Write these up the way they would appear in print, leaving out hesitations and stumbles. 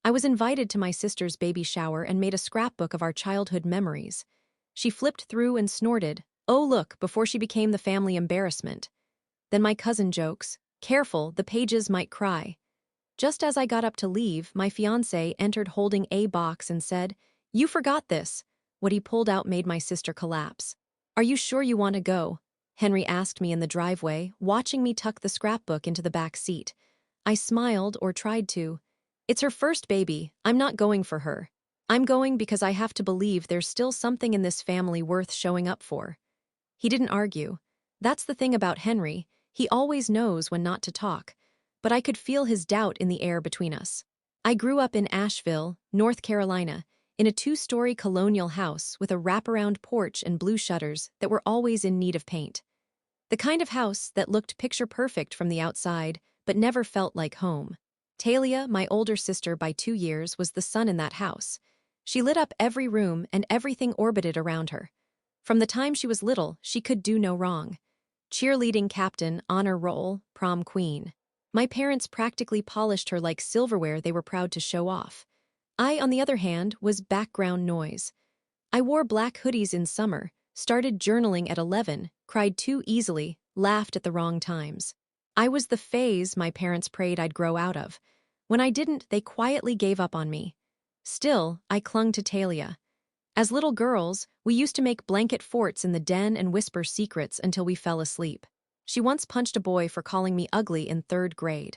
I was invited to my sister's baby shower and made a scrapbook of our childhood memories. She flipped through and snorted, "Oh look," before she became the family embarrassment. Then my cousin jokes, "Careful, the pages might cry." Just as I got up to leave, my fiancé entered holding a box and said, "You forgot this." What he pulled out made my sister collapse. "Are you sure you want to go?" Henry asked me in the driveway, watching me tuck the scrapbook into the back seat. I smiled, or tried to. "It's her first baby. I'm not going for her. I'm going because I have to believe there's still something in this family worth showing up for." He didn't argue. That's the thing about Henry, he always knows when not to talk. But I could feel his doubt in the air between us. I grew up in Asheville, North Carolina, in a two-story colonial house with a wraparound porch and blue shutters that were always in need of paint. The kind of house that looked picture-perfect from the outside, but never felt like home. Talia, my older sister by 2 years, was the sun in that house. She lit up every room and everything orbited around her. From the time she was little, she could do no wrong. Cheerleading captain, honor roll, prom queen. My parents practically polished her like silverware they were proud to show off. I, on the other hand, was background noise. I wore black hoodies in summer, started journaling at 11, cried too easily, laughed at the wrong times. I was the phase my parents prayed I'd grow out of. When I didn't, they quietly gave up on me. Still, I clung to Talia. As little girls, we used to make blanket forts in the den and whisper secrets until we fell asleep. She once punched a boy for calling me ugly in 3rd grade.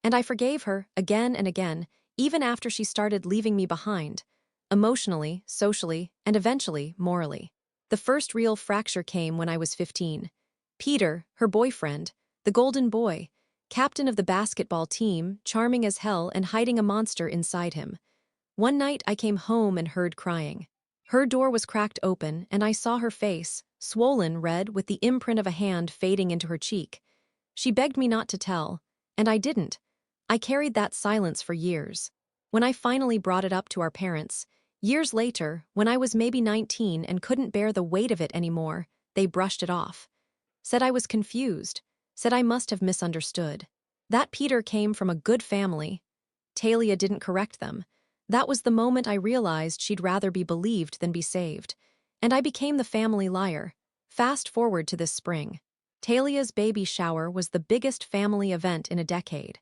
And I forgave her, again and again, even after she started leaving me behind. Emotionally, socially, and eventually, morally. The first real fracture came when I was 15. Peter, her boyfriend, the golden boy, captain of the basketball team, charming as hell and hiding a monster inside him. One night I came home and heard crying. Her door was cracked open, and I saw her face, swollen red with the imprint of a hand fading into her cheek. She begged me not to tell, and I didn't. I carried that silence for years. When I finally brought it up to our parents, years later, when I was maybe 19 and couldn't bear the weight of it anymore, they brushed it off. Said I was confused, said I must have misunderstood. That Peter came from a good family. Talia didn't correct them. That was the moment I realized she'd rather be believed than be saved. And I became the family liar. Fast forward to this spring. Talia's baby shower was the biggest family event in a decade.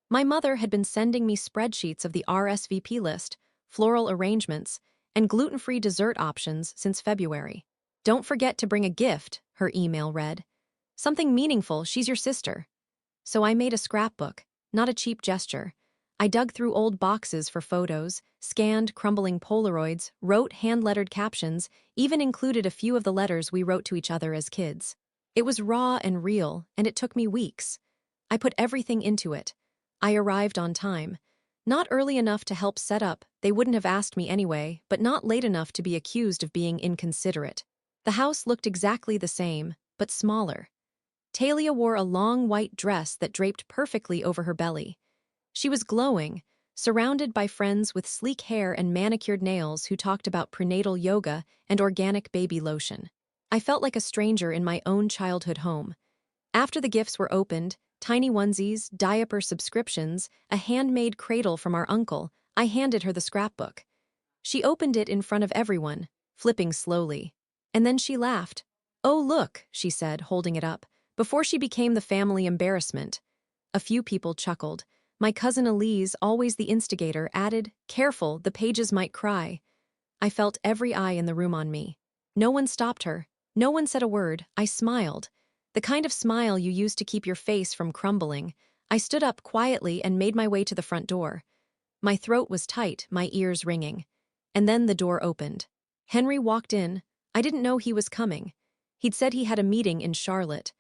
My mother had been sending me spreadsheets of the RSVP list, floral arrangements, and gluten-free dessert options since February. "Don't forget to bring a gift," her email read. "Something meaningful, she's your sister." So I made a scrapbook, not a cheap gesture. I dug through old boxes for photos, scanned crumbling Polaroids, wrote hand-lettered captions, even included a few of the letters we wrote to each other as kids. It was raw and real, and it took me weeks. I put everything into it. I arrived on time. Not early enough to help set up, they wouldn't have asked me anyway, but not late enough to be accused of being inconsiderate. The house looked exactly the same, but smaller. Talia wore a long white dress that draped perfectly over her belly. She was glowing, surrounded by friends with sleek hair and manicured nails who talked about prenatal yoga and organic baby lotion. I felt like a stranger in my own childhood home. After the gifts were opened, tiny onesies, diaper subscriptions, a handmade cradle from our uncle, I handed her the scrapbook. She opened it in front of everyone, flipping slowly. And then she laughed. "Oh, look," she said, holding it up, before she became the family embarrassment. A few people chuckled. My cousin Elise, always the instigator, added, "Careful, the pages might cry." I felt every eye in the room on me. No one stopped her. No one said a word. I smiled. The kind of smile you use to keep your face from crumbling. I stood up quietly and made my way to the front door. My throat was tight, my ears ringing. And then the door opened. Henry walked in. I didn't know he was coming. He'd said he had a meeting in Charlotte.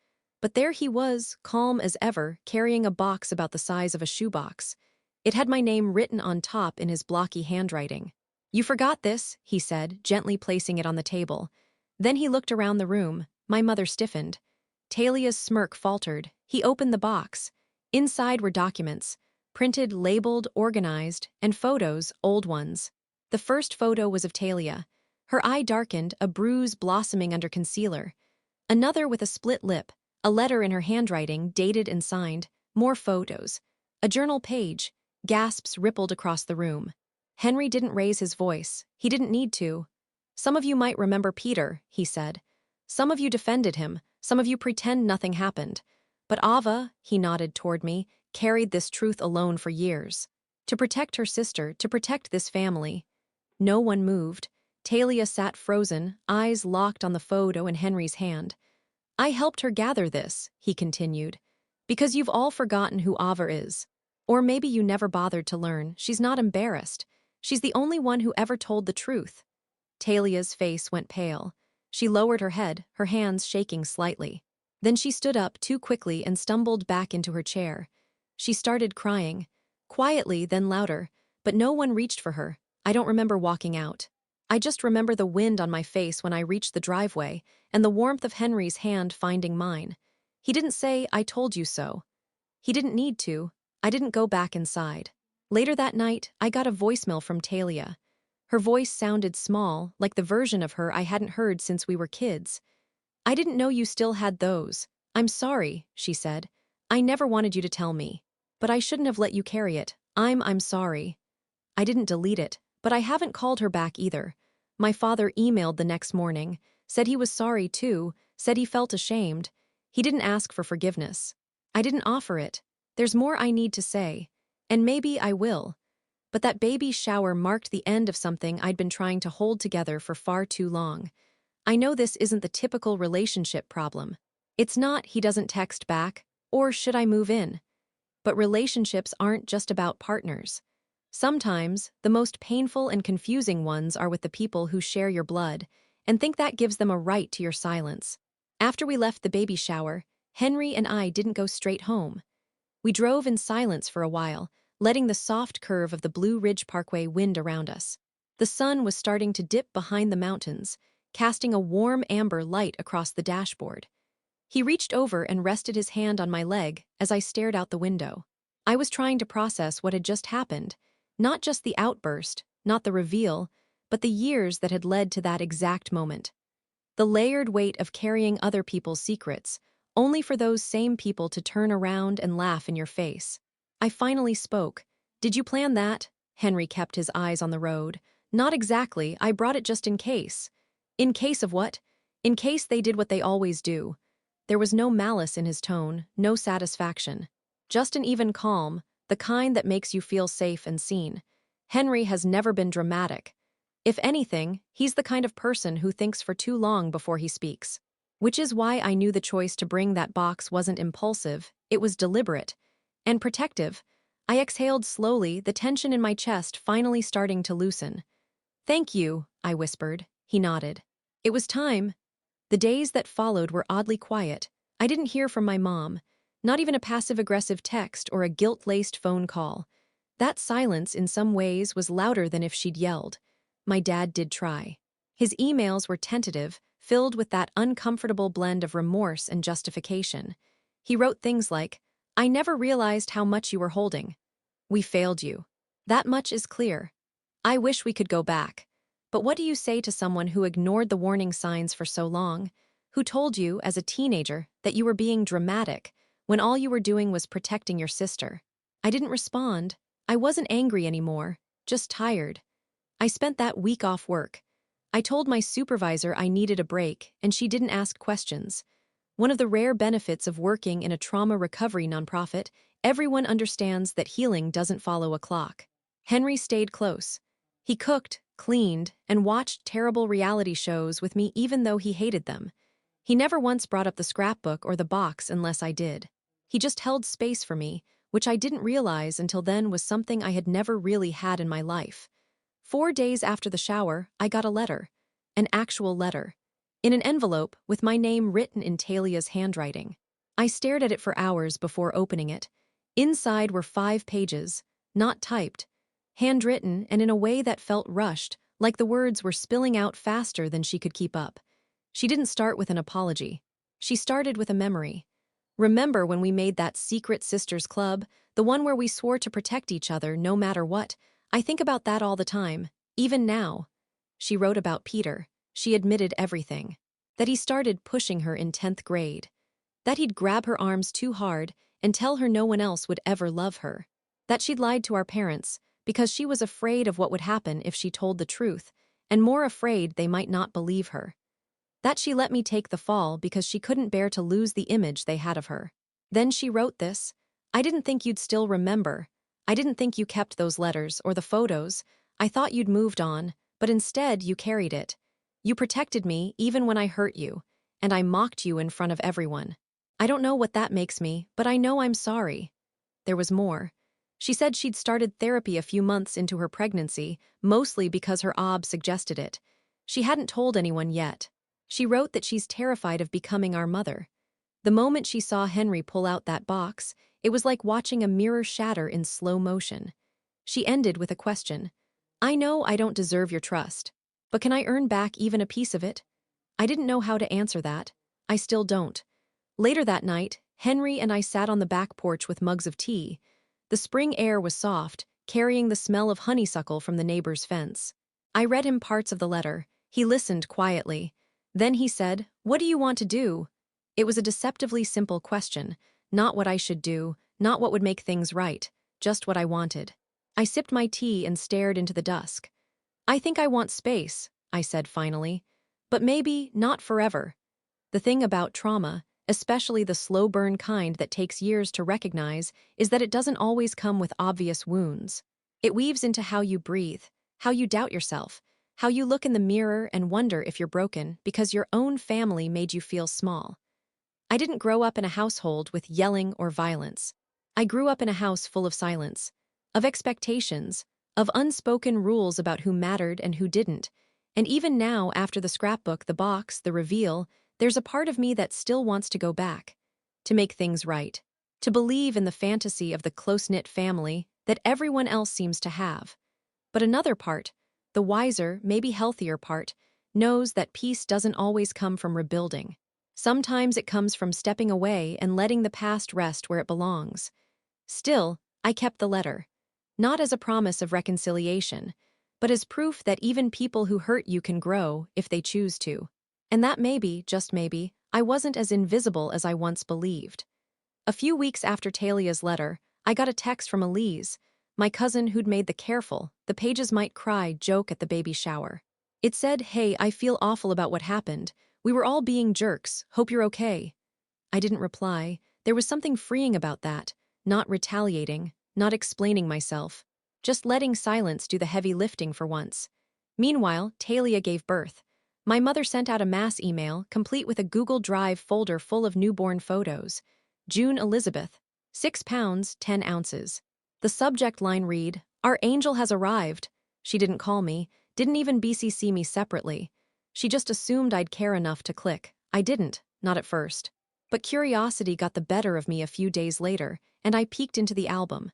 But there he was, calm as ever, carrying a box about the size of a shoebox. It had my name written on top in his blocky handwriting. "You forgot this," he said, gently placing it on the table. Then he looked around the room. My mother stiffened. Talia's smirk faltered. He opened the box. Inside were documents, printed, labeled, organized, and photos, old ones. The first photo was of Talia. Her eye darkened, a bruise blossoming under concealer. Another with a split lip, a letter in her handwriting, dated and signed, more photos. A journal page, Gasps rippled across the room. Henry didn't raise his voice. He didn't need to. Some of you might remember Peter, he said. Some of you defended him. Some of you pretend nothing happened. But Ava, he nodded toward me, carried this truth alone for years. To protect her sister, to protect this family. No one moved. Talia sat frozen, eyes locked on the photo in Henry's hand. I helped her gather this, he continued. Because you've all forgotten who Ava is. Or maybe you never bothered to learn. She's not embarrassed. She's the only one who ever told the truth. Talia's face went pale. She lowered her head, her hands shaking slightly. Then she stood up too quickly and stumbled back into her chair. She started crying. Quietly, then louder. But no one reached for her. I don't remember walking out. I just remember the wind on my face when I reached the driveway, and the warmth of Henry's hand finding mine. He didn't say, "I told you so." He didn't need to. I didn't go back inside. Later that night, I got a voicemail from Talia. Her voice sounded small, like the version of her I hadn't heard since we were kids. "I didn't know you still had those. I'm sorry," she said. "I never wanted you to tell me. But I shouldn't have let you carry it. I'm sorry." I didn't delete it, but I haven't called her back either. My father emailed the next morning, said he was sorry too, said he felt ashamed. He didn't ask for forgiveness. I didn't offer it. There's more I need to say. And maybe I will. But that baby shower marked the end of something I'd been trying to hold together for far too long. I know this isn't the typical relationship problem. It's not he doesn't text back, or should I move in? But relationships aren't just about partners. Sometimes, the most painful and confusing ones are with the people who share your blood, and think that gives them a right to your silence. After we left the baby shower, Henry and I didn't go straight home. We drove in silence for a while, letting the soft curve of the Blue Ridge Parkway wind around us. The sun was starting to dip behind the mountains, casting a warm amber light across the dashboard. He reached over and rested his hand on my leg as I stared out the window. I was trying to process what had just happened, not just the outburst, not the reveal, but the years that had led to that exact moment. The layered weight of carrying other people's secrets, only for those same people to turn around and laugh in your face. I finally spoke. "Did you plan that?" Henry kept his eyes on the road. "Not exactly, I brought it just in case." "In case of what?" "In case they did what they always do." There was no malice in his tone, no satisfaction. Just an even calm, the kind that makes you feel safe and seen. Henry has never been dramatic. If anything, he's the kind of person who thinks for too long before he speaks. Which is why I knew the choice to bring that box wasn't impulsive, it was deliberate. And protective. I exhaled slowly, the tension in my chest finally starting to loosen. "Thank you," I whispered. He nodded. It was time. The days that followed were oddly quiet. I didn't hear from my mom. Not even a passive-aggressive text or a guilt-laced phone call. That silence, in some ways, was louder than if she'd yelled. My dad did try. His emails were tentative, filled with that uncomfortable blend of remorse and justification. He wrote things like, "I never realized how much you were holding. We failed you. That much is clear. I wish we could go back. But what do you say to someone who ignored the warning signs for so long, who told you, as a teenager, that you were being dramatic, when all you were doing was protecting your sister?" I didn't respond. I wasn't angry anymore, just tired. I spent that week off work. I told my supervisor I needed a break, and she didn't ask questions. One of the rare benefits of working in a trauma recovery nonprofit, everyone understands that healing doesn't follow a clock. Henry stayed close. He cooked, cleaned, and watched terrible reality shows with me even though he hated them. He never once brought up the scrapbook or the box unless I did. He just held space for me, which I didn't realize until then was something I had never really had in my life. 4 days after the shower, I got a letter. An actual letter. In an envelope, with my name written in Talia's handwriting. I stared at it for hours before opening it. Inside were 5 pages, not typed. Handwritten and in a way that felt rushed, like the words were spilling out faster than she could keep up. She didn't start with an apology. She started with a memory. "Remember when we made that secret sisters club, the one where we swore to protect each other no matter what? I think about that all the time, even now." She wrote about Peter. She admitted everything. That he started pushing her in 10th grade. That he'd grab her arms too hard and tell her no one else would ever love her. That she'd lied to our parents because she was afraid of what would happen if she told the truth, and more afraid they might not believe her. That she let me take the fall because she couldn't bear to lose the image they had of her. Then she wrote this: "I didn't think you'd still remember. I didn't think you kept those letters or the photos. I thought you'd moved on, but instead you carried it. You protected me even when I hurt you, and I mocked you in front of everyone. I don't know what that makes me, but I know I'm sorry." There was more. She said she'd started therapy a few months into her pregnancy, mostly because her OB suggested it. She hadn't told anyone yet. She wrote that she's terrified of becoming our mother. The moment she saw Henry pull out that box, it was like watching a mirror shatter in slow motion. She ended with a question. "I know I don't deserve your trust, but can I earn back even a piece of it?" I didn't know how to answer that. I still don't. Later that night, Henry and I sat on the back porch with mugs of tea. The spring air was soft, carrying the smell of honeysuckle from the neighbor's fence. I read him parts of the letter. He listened quietly. Then he said, "What do you want to do?" It was a deceptively simple question. Not what I should do, not what would make things right, just what I wanted. I sipped my tea and stared into the dusk. "I think I want space," I said finally. "But maybe not forever." The thing about trauma, especially the slow burn kind that takes years to recognize, is that it doesn't always come with obvious wounds. It weaves into how you breathe, how you doubt yourself, how you look in the mirror and wonder if you're broken because your own family made you feel small. I didn't grow up in a household with yelling or violence. I grew up in a house full of silence, of expectations, of unspoken rules about who mattered and who didn't. And even now, after the scrapbook, the box, the reveal, there's a part of me that still wants to go back, to make things right, to believe in the fantasy of the close-knit family that everyone else seems to have. But another part, the wiser, maybe healthier part, knows that peace doesn't always come from rebuilding. Sometimes it comes from stepping away and letting the past rest where it belongs. Still, I kept the letter. Not as a promise of reconciliation, but as proof that even people who hurt you can grow if they choose to. And that maybe, just maybe, I wasn't as invisible as I once believed. A few weeks after Talia's letter, I got a text from Elise, my cousin who'd made the careful, the pages might cry joke at the baby shower. It said, "Hey, I feel awful about what happened. We were all being jerks. Hope you're okay." I didn't reply. There was something freeing about that, not retaliating, not explaining myself, just letting silence do the heavy lifting for once. Meanwhile, Talia gave birth. My mother sent out a mass email, complete with a Google Drive folder full of newborn photos. June Elizabeth, 6 pounds, 10 ounces. The subject line read, "Our angel has arrived." She didn't call me, didn't even BCC me separately. She just assumed I'd care enough to click. I didn't, not at first. But curiosity got the better of me a few days later, and I peeked into the album.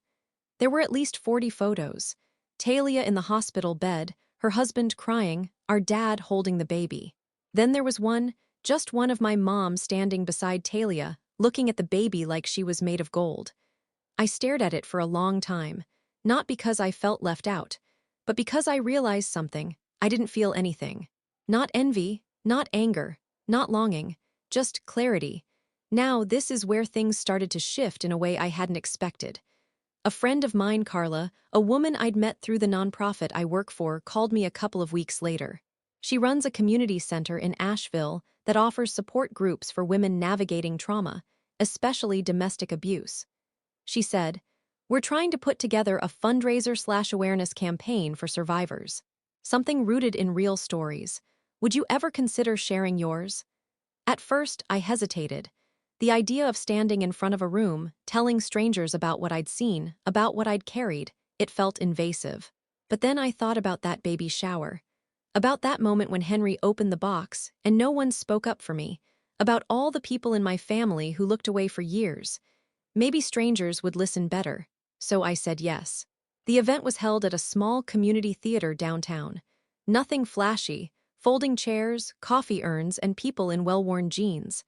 There were at least 40 photos. Talia in the hospital bed, her husband crying, our dad holding the baby. Then there was one, just one of my mom standing beside Talia, looking at the baby like she was made of gold. I stared at it for a long time, not because I felt left out, but because I realized something. I didn't feel anything. Not envy, not anger, not longing, just clarity. Now this is where things started to shift in a way I hadn't expected. A friend of mine, Carla, a woman I'd met through the nonprofit I work for, called me a couple of weeks later. She runs a community center in Asheville that offers support groups for women navigating trauma, especially domestic abuse. She said, "We're trying to put together a fundraiser/awareness campaign for survivors. Something rooted in real stories. Would you ever consider sharing yours?" At first, I hesitated. The idea of standing in front of a room, telling strangers about what I'd seen, about what I'd carried, it felt invasive. But then I thought about that baby shower. About that moment when Henry opened the box and no one spoke up for me. About all the people in my family who looked away for years. Maybe strangers would listen better. So I said yes. The event was held at a small community theater downtown. Nothing flashy, folding chairs, coffee urns, and people in well-worn jeans.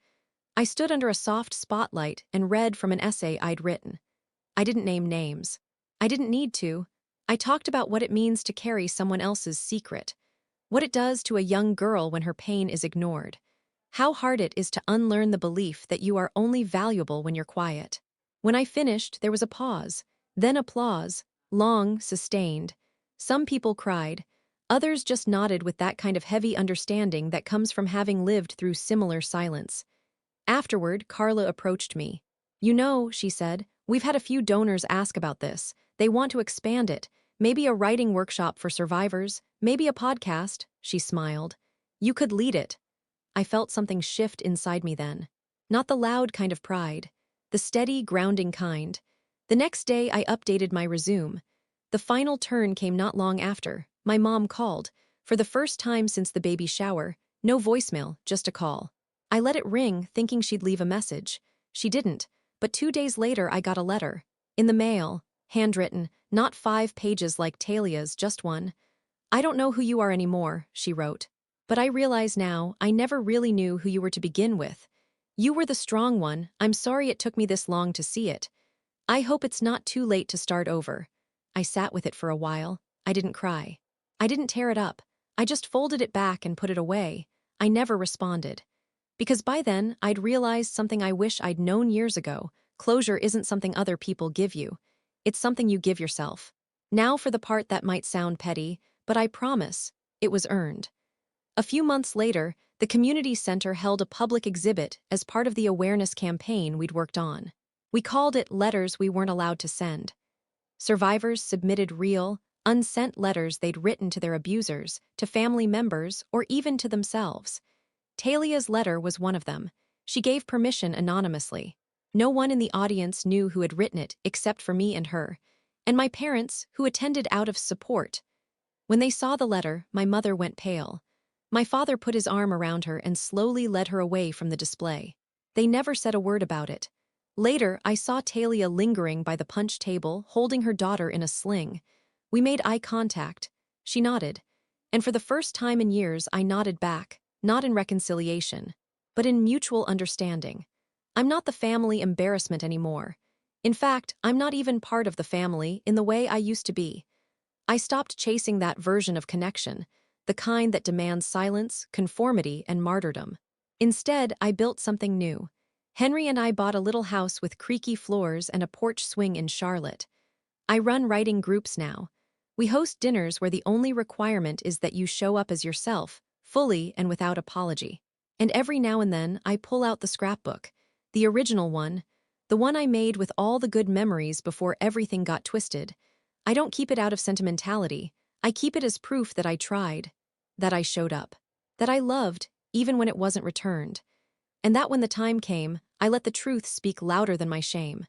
I stood under a soft spotlight and read from an essay I'd written. I didn't name names. I didn't need to. I talked about what it means to carry someone else's secret. What it does to a young girl when her pain is ignored. How hard it is to unlearn the belief that you are only valuable when you're quiet. When I finished, there was a pause. Then applause, long, sustained. Some people cried. Others just nodded with that kind of heavy understanding that comes from having lived through similar silence. Afterward, Carla approached me. "You know," she said, "we've had a few donors ask about this. They want to expand it. Maybe a writing workshop for survivors, maybe a podcast." She smiled. "You could lead it." I felt something shift inside me then. Not the loud kind of pride. The steady, grounding kind. The next day, I updated my resume. The final turn came not long after. My mom called. For the first time since the baby shower. No voicemail, just a call. I let it ring, thinking she'd leave a message. She didn't, but 2 days later I got a letter. In the mail, handwritten, not 5 pages like Talia's, just one. "I don't know who you are anymore," she wrote. "But I realize now, I never really knew who you were to begin with. You were the strong one. I'm sorry it took me this long to see it. I hope it's not too late to start over." I sat with it for a while. I didn't cry. I didn't tear it up. I just folded it back and put it away. I never responded. Because by then, I'd realized something I wish I'd known years ago. Closure isn't something other people give you. It's something you give yourself. Now for the part that might sound petty, but I promise, it was earned. A few months later, the community center held a public exhibit as part of the awareness campaign we'd worked on. We called it Letters We Weren't Allowed to Send. Survivors submitted real, unsent letters they'd written to their abusers, to family members, or even to themselves. Talia's letter was one of them. She gave permission anonymously. No one in the audience knew who had written it except for me and her, and my parents, who attended out of support. When they saw the letter, my mother went pale. My father put his arm around her and slowly led her away from the display. They never said a word about it. Later, I saw Talia lingering by the punch table, holding her daughter in a sling. We made eye contact. She nodded. And for the first time in years, I nodded back. Not in reconciliation, but in mutual understanding. I'm not the family embarrassment anymore. In fact, I'm not even part of the family in the way I used to be. I stopped chasing that version of connection, the kind that demands silence, conformity, and martyrdom. Instead, I built something new. Henry and I bought a little house with creaky floors and a porch swing in Charlotte. I run writing groups now. We host dinners where the only requirement is that you show up as yourself, fully and without apology. And every now and then, I pull out the scrapbook, the original one, the one I made with all the good memories before everything got twisted. I don't keep it out of sentimentality. I keep it as proof that I tried, that I showed up, that I loved, even when it wasn't returned. And that when the time came, I let the truth speak louder than my shame.